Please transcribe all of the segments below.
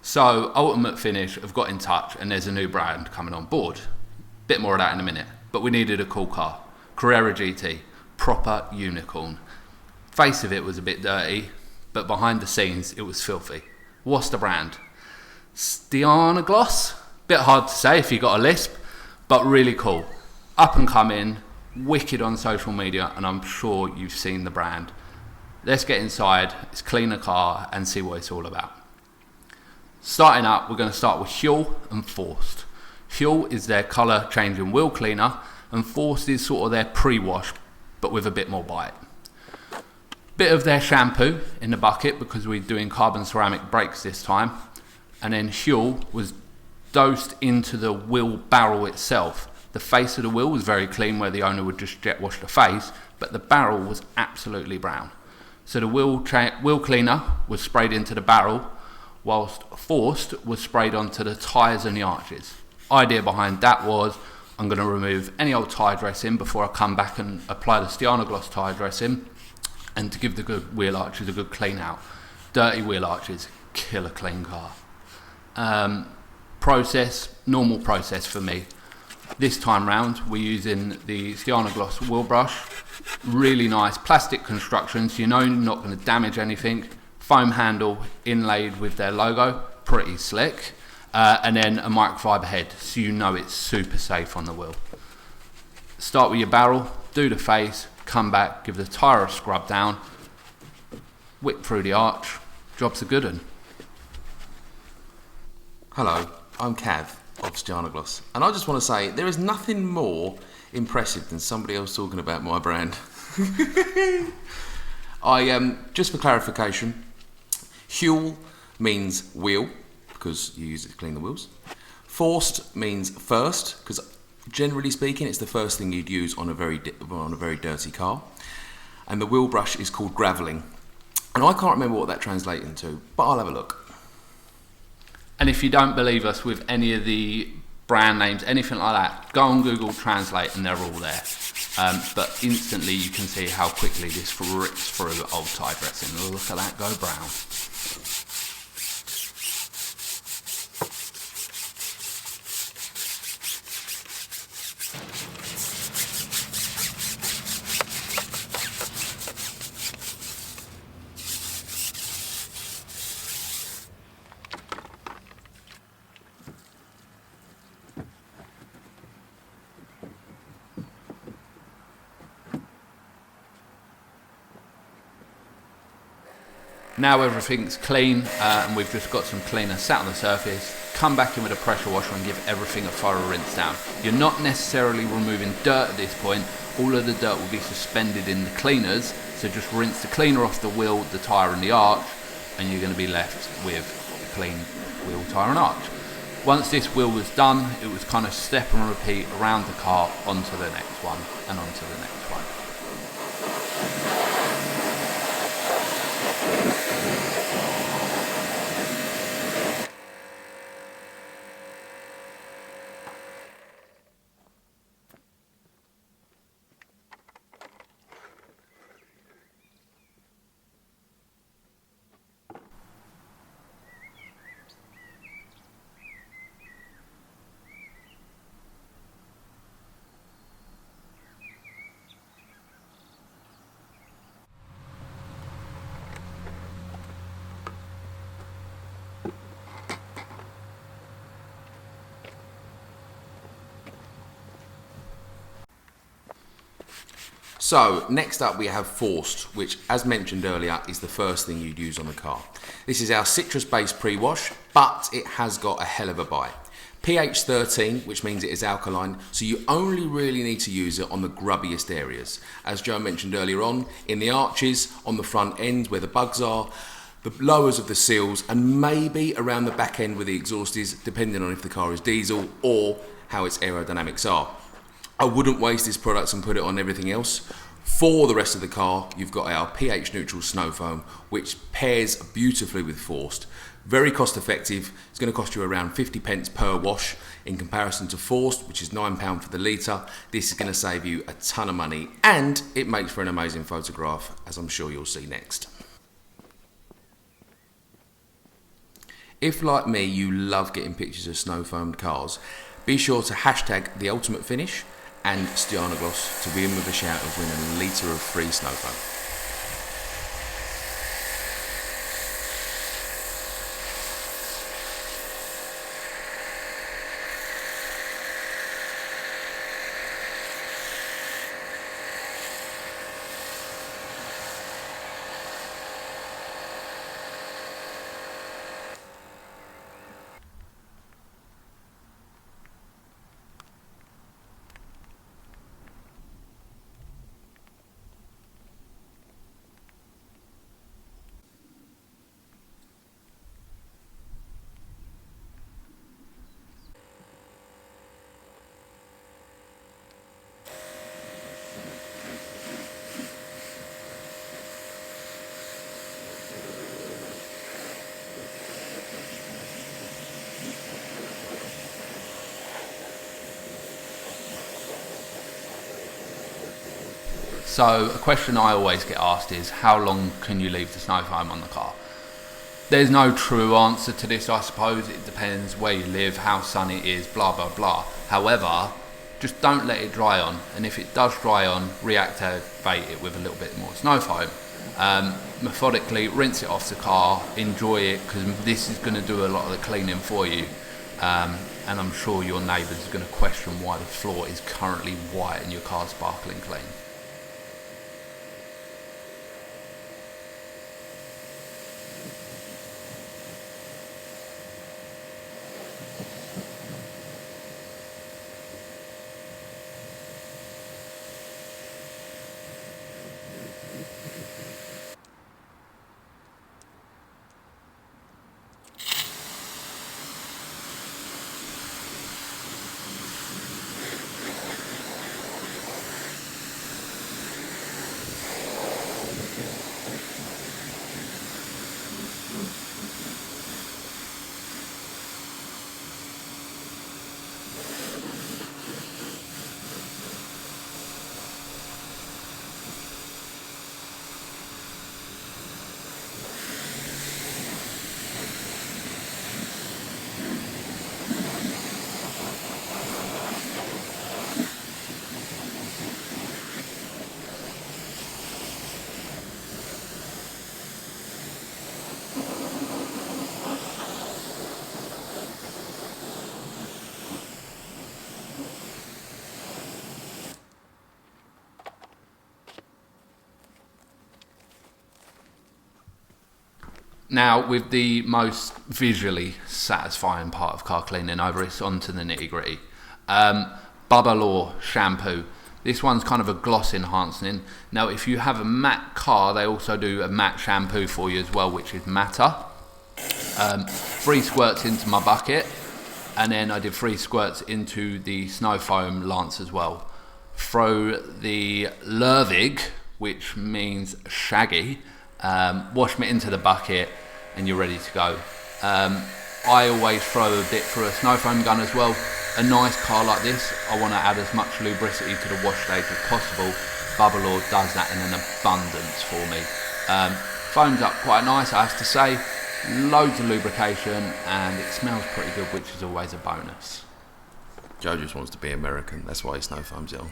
So Ultimate Finish have got in touch and there's a new brand coming on board. Bit more of that in a minute. But we needed a cool car. Carrera GT, proper unicorn. Face of it was a bit dirty, but behind the scenes it was filthy. What's the brand? StjärnaGloss? Bit hard to say if you got a lisp, but really cool. Up and coming, wicked on social media, and I'm sure you've seen the brand. Let's get inside, let's clean the car and see what it's all about. Starting up, we're going to start with Huel and Forced. Huel is their colour changing wheel cleaner, and Forced is sort of their pre-wash, but with a bit more bite. Bit of their shampoo in the bucket because we're doing carbon ceramic brakes this time, and then Huel was dosed into the wheel barrel itself. The face of the wheel was very clean where the owner would just jet wash the face, but the barrel was absolutely brown. So the wheel cleaner was sprayed into the barrel, whilst Forced was sprayed onto the tyres and the arches. Idea behind that was I'm going to remove any old tyre dressing before I come back and apply the StjärnaGloss tyre dressing, and to give the good wheel arches a good clean out. Dirty wheel arches, kill a clean car. Normal process for me. This time round we're using the StjärnaGloss wheel brush. Really nice plastic construction, so you know you're not going to damage anything. Foam handle inlaid with their logo, pretty slick. And then a microfiber head, so you know it's super safe on the wheel. Start with your barrel, do the face, come back, give the tyre a scrub down, whip through the arch, job's a good one. Hello, I'm Cav of StjärnaGloss, and I just want to say there is nothing more impressive than somebody else talking about my brand. Just for clarification, Huel means wheel, because you use it to clean the wheels. Forced means first, because generally speaking it's the first thing you'd use on a very dirty car. And the wheel brush is called gravelling. And I can't remember what that translates into, but I'll have a look. And if you don't believe us with any of the brand names, anything like that, go on Google Translate and they're all there. But instantly you can see how quickly this rips through old tyre dressing. Look at that go brown. Now everything's clean and we've just got some cleaner sat on the surface. Come back in with a pressure washer and give everything a thorough rinse down. You're not necessarily removing dirt at this point. All of the dirt will be suspended in the cleaners. So just rinse the cleaner off the wheel, the tyre and the arch, and you're going to be left with a clean wheel, tyre and arch. Once this wheel was done, it was kind of step and repeat around the car onto the next one and onto the next one. So next up we have Forced, which as mentioned earlier is the first thing you'd use on the car. This is our citrus based pre-wash, but it has got a hell of a bite. pH 13, which means it is alkaline, so you only really need to use it on the grubbiest areas. As Joe mentioned earlier on, in the arches, on the front end where the bugs are, the lowers of the seals, and maybe around the back end where the exhaust is, depending on if the car is diesel or how its aerodynamics are. I wouldn't waste this product and put it on everything else. For the rest of the car, you've got our pH neutral snow foam, which pairs beautifully with Forced. Very cost effective. It's going to cost you around 50 pence per wash in comparison to Forced, which is £9 for the litre. This is going to save you a ton of money, and it makes for an amazing photograph, as I'm sure you'll see next. If, like me, you love getting pictures of snow foamed cars, be sure to hashtag the ultimate finish and StjärnaGloss to be in with a shout of winning a litre of free snow foam. So a question I always get asked is, how long can you leave the snow foam on the car? There's no true answer to this, I suppose. It depends where you live, how sunny it is, blah, blah, blah. However, just don't let it dry on. And if it does dry on, reactivate it with a little bit more snow foam. Methodically rinse it off the car, enjoy it, because this is going to do a lot of the cleaning for you. And I'm sure your neighbours are going to question why the floor is currently white and your car's sparkling clean. Now, with the most visually satisfying part of car cleaning over, it's onto the nitty gritty. Relabeller shampoo. This one's kind of a gloss enhancing. Now, if you have a matte car, they also do a matte shampoo for you as well, which is matter. 3 squirts into my bucket, and then I did 3 squirts into the snow foam lance as well. Throw the lervig, which means shaggy, wash me into the bucket, and you're ready to go. I always throw a bit through a snow foam gun as well. A nice car like this, I want to add as much lubricity to the wash stage as possible. Relabeller does that in an abundance for me. Foams up quite nice, I have to say. Loads of lubrication, and it smells pretty good, which is always a bonus. Joe just wants to be American, that's why he snow foams it on.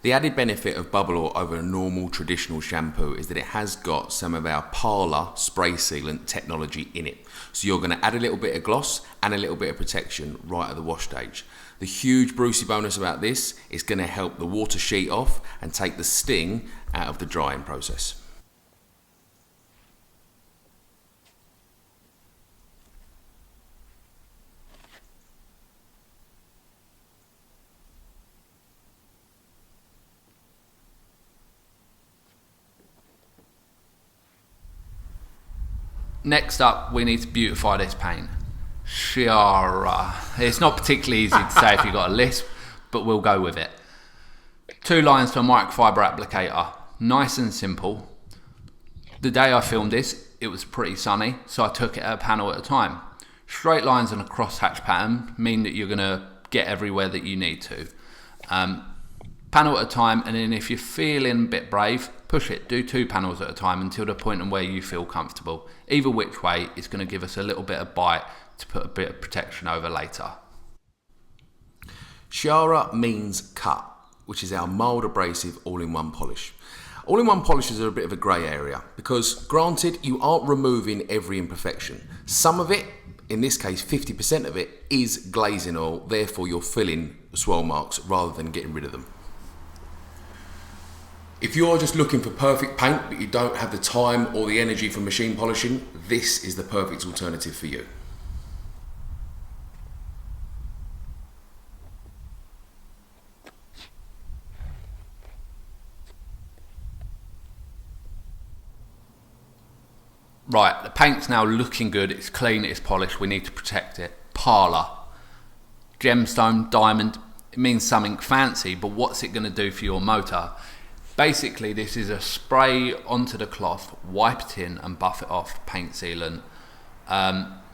The added benefit of Bubble Oil over a normal traditional shampoo is that it has got some of our Parlour spray sealant technology in it. So you're going to add a little bit of gloss and a little bit of protection right at the wash stage. The huge Brucey bonus about this is going to help the water sheet off and take the sting out of the drying process. Next up, we need to beautify this paint. Sciarra. It's not particularly easy to say if you've got a lisp, but we'll go with it. 2 lines to a microfiber applicator. Nice and simple. The day I filmed this, it was pretty sunny, so I took it a panel at a time. Straight lines and a crosshatch pattern mean that you're going to get everywhere that you need to. Panel at a time, and then if you're feeling a bit brave, push it. Do 2 panels at a time until the point where you feel comfortable. Either which way, it's going to give us a little bit of bite to put a bit of protection over later. Sciarra means cut, which is our mild abrasive all-in-one polish. All-in-one polishes are a bit of a grey area because, granted, you aren't removing every imperfection. Some of it, in this case 50% of it, is glazing oil, therefore you're filling swirl marks rather than getting rid of them. If you're just looking for perfect paint but you don't have the time or the energy for machine polishing, this is the perfect alternative for you. Right, the paint's now looking good, it's clean, it's polished, we need to protect it. Parlour. Gemstone, diamond, it means something fancy, but what's it going to do for your motor? Basically, this is a spray onto the cloth, wipe it in and buff it off, paint sealant.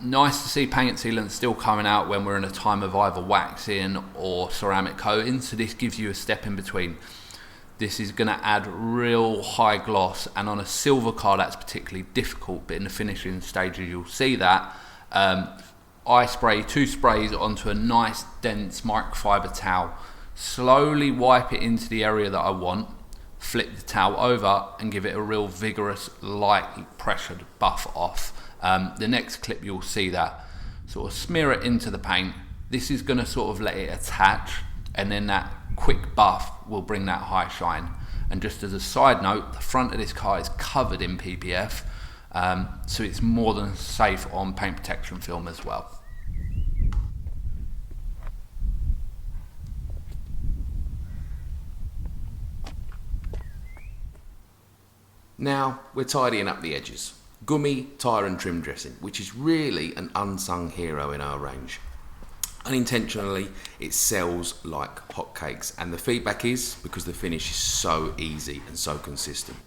Nice to see paint sealant still coming out when we're in a time of either waxing or ceramic coating, so this gives you a step in between. This is going to add real high gloss, and on a silver car that's particularly difficult, but in the finishing stages you'll see that. I spray 2 sprays onto a nice dense microfiber towel, slowly wipe it into the area that I want, flip the towel over and give it a real vigorous, light pressured buff off. The next clip you'll see that. Sort of smear it into the paint. This is going to sort of let it attach, and then that quick buff will bring that high shine. And just as a side note, the front of this car is covered in PPF, so it's more than safe on paint protection film as well. Now we're tidying up the edges. Gummy, tyre and trim dressing, which is really an unsung hero in our range. Unintentionally, it sells like hotcakes, and the feedback is because the finish is so easy and so consistent.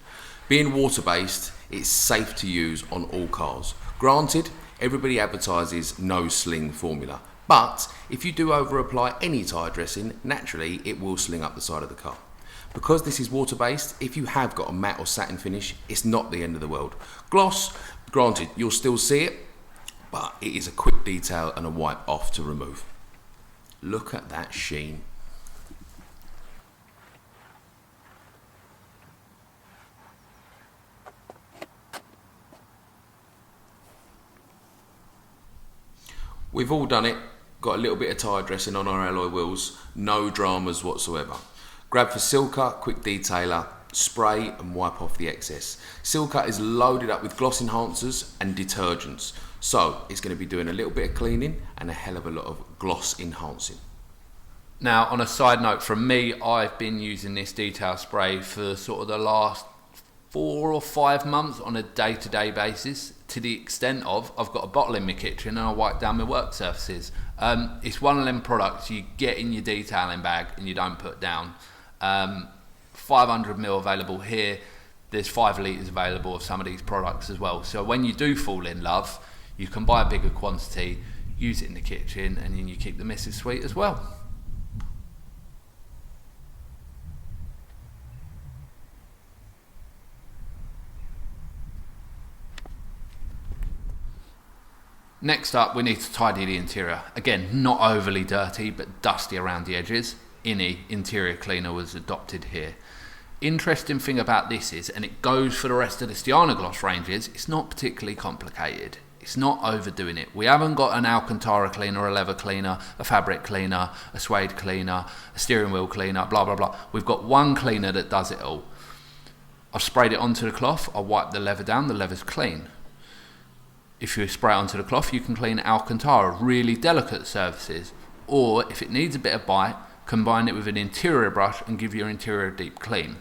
Being water-based, it's safe to use on all cars. Granted, everybody advertises no sling formula, but if you do over-apply any tyre dressing, naturally it will sling up the side of the car. Because this is water-based, if you have got a matte or satin finish, it's not the end of the world. Gloss, granted, you'll still see it, but it is a quick detail and a wipe off to remove. Look at that sheen. We've all done it, got a little bit of tyre dressing on our alloy wheels, no dramas whatsoever. Grab for Silca, quick detailer, spray and wipe off the excess. Silca is loaded up with gloss enhancers and detergents, so it's going to be doing a little bit of cleaning and a hell of a lot of gloss enhancing. Now, on a side note from me, I've been using this detail spray for sort of the last 4 or 5 months on a day-to-day basis, to the extent of I've got a bottle in my kitchen and I wipe down my work surfaces. It's one of them products you get in your detailing bag and you don't put down. 500ml available here. There's 5 litres available of some of these products as well. So when you do fall in love, you can buy a bigger quantity, use it in the kitchen, and then you keep the missus sweet as well. Next up, we need to tidy the interior. Again, not overly dirty, but dusty around the edges. interior cleaner was adopted here. Interesting thing about this is, and it goes for the rest of the StjarnaGloss ranges, it's not particularly complicated. It's not overdoing it. We haven't got an Alcantara cleaner, a leather cleaner, a fabric cleaner, a suede cleaner, a steering wheel cleaner, blah, blah, blah. We've got one cleaner that does it all. I've sprayed it onto the cloth, I wipe the leather down, the leather's clean. If you spray it onto the cloth, you can clean Alcantara, really delicate surfaces. Or if it needs a bit of bite, combine it with an interior brush and give your interior a deep clean.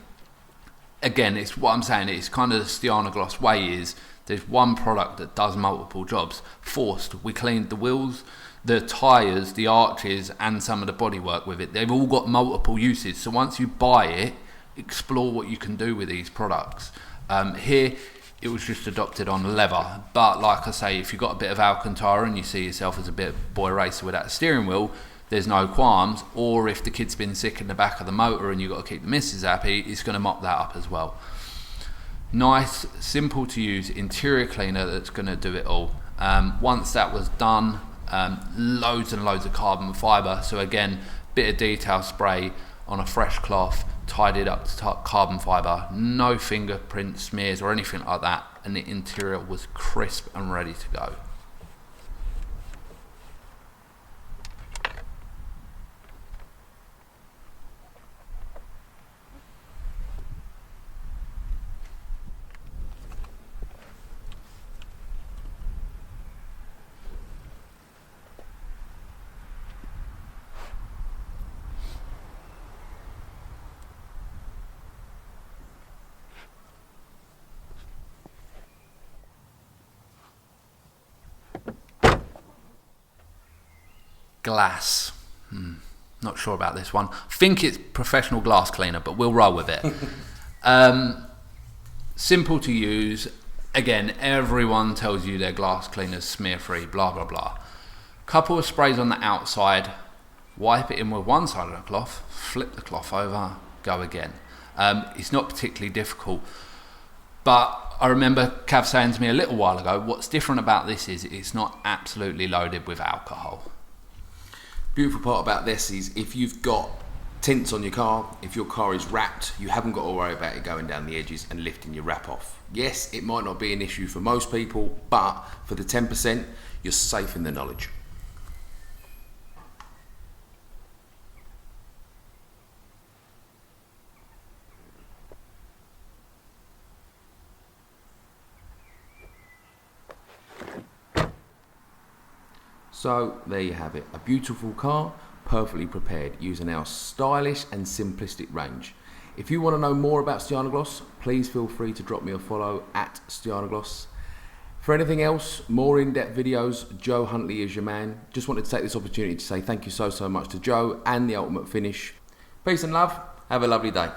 Again, it's what I'm saying, it's kind of the StjarnaGloss way is, there's one product that does multiple jobs. Forced, we cleaned the wheels, the tyres, the arches, and some of the bodywork with it. They've all got multiple uses. So once you buy it, explore what you can do with these products. Here, it was just adopted on leather. But like I say, if you've got a bit of Alcantara and you see yourself as a bit of boy racer without a steering wheel, there's no qualms. Or if the kid's been sick in the back of the motor and you've got to keep the missus happy, it's going to mop that up as well. Nice, simple to use interior cleaner that's going to do it all. Once that was done, loads and loads of carbon fibre. So again, bit of detail spray on a fresh cloth, tidied up to carbon fibre, no fingerprint smears or anything like that, and the interior was crisp and ready to go. Glass. Not sure about this one. Think it's professional glass cleaner, but we'll roll with it. Simple to use. Again, everyone tells you their glass cleaner's smear free, blah, blah, blah. Couple of sprays on the outside, wipe it in with one side of the cloth, flip the cloth over, go again. It's not particularly difficult. But I remember Cav saying to me a little while ago, what's different about this is it's not absolutely loaded with alcohol. Beautiful part about this is if you've got tints on your car, if your car is wrapped, you haven't got to worry about it going down the edges and lifting your wrap off. Yes, it might not be an issue for most people, but for the 10%, you're safe in the knowledge. So there you have it, a beautiful car, perfectly prepared, using our stylish and simplistic range. If you want to know more about StjarnaGloss, please feel free to drop me a follow at StjarnaGloss. For anything else, more in-depth videos, Joe Huntley is your man. Just wanted to take this opportunity to say thank you so much to Joe and The Ultimate Finish. Peace and love, have a lovely day.